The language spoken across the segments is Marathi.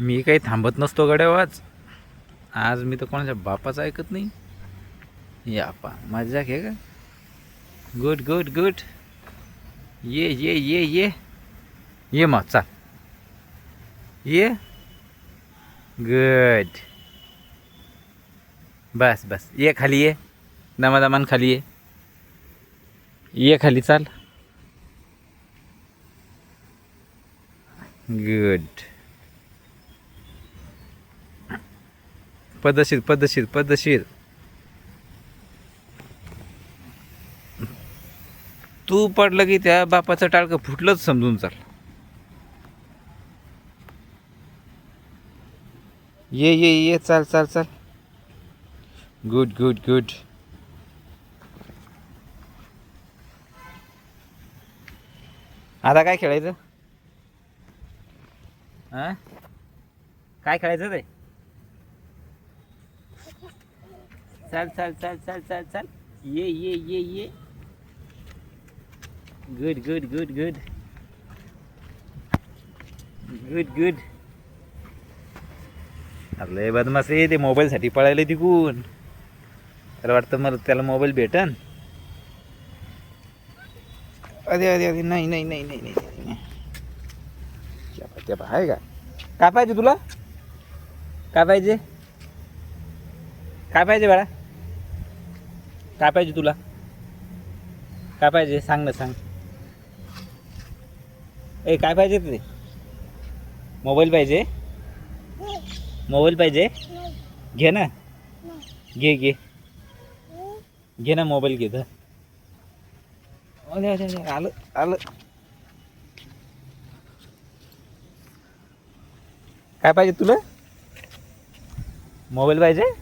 मी काही थांबत नसतो गड्यावाज. आज मी तर कोणाच्या बापाचं ऐकत नाही. या पा मजा घे का. Good good good. ये मग चाल. ये गुड. बस बस ये खाली ये. दमादमान खाली ये खाली चाल. गुड. पद्धतशीर पद्धतशीर पद्धतशीर. तू पडलं की त्या बापाचं टाळकं फुटलंच समजून चाल. ये चाल चाल चाल. Good good good. आता काय खेळायचं. हां काय खेळायचं ते. चल चल चल चल चल चल. ये good good good good good good. अरे बदमाश आहे ते. मोबाईलसाठी पळायला तिकून. तर वाटतं मला त्याला मोबाईल भेटन. अरे अरे अरे नाही नाही नाही नाही नाही नाही. त्या आहे का. काय पाहिजे तुला. काय पाहिजे. काय पाहिजे बाळा. काय पाहिजे तुला. काय पाहिजे सांग ना सांग. ए काय पाहिजे ते. मोबाईल पाहिजे. मोबाईल पाहिजे. घे ना. घे घे घे ना मोबाईल घे. अरे अरे अरे आलं आलं. काय पाहिजे तुला. मोबाईल पाहिजे.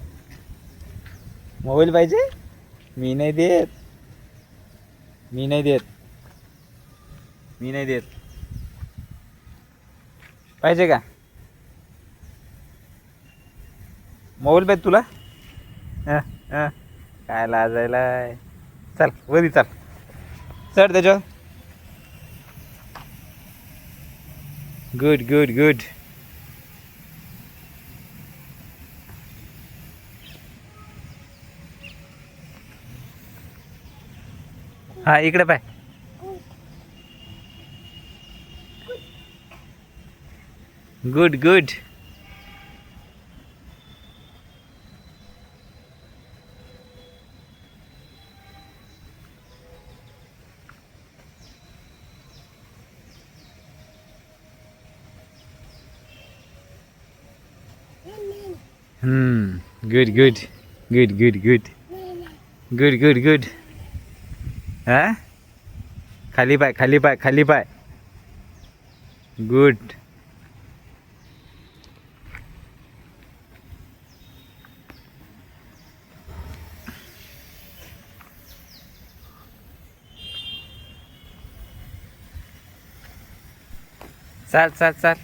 मोबाईल पाहिजे. मी नाही देत. मी नाही देत. मी नाही देत. पाहिजे का. मोबाईल पाहिजे तुला. काय लाजायला. चल वरी चल. चढ त्याच्यावर. Good good good. हा इकडे पाय. Good good. Good good good good good good good good. हा खाली पाय खाली पाय खाली पाय. गुड. चाल चाल चाल.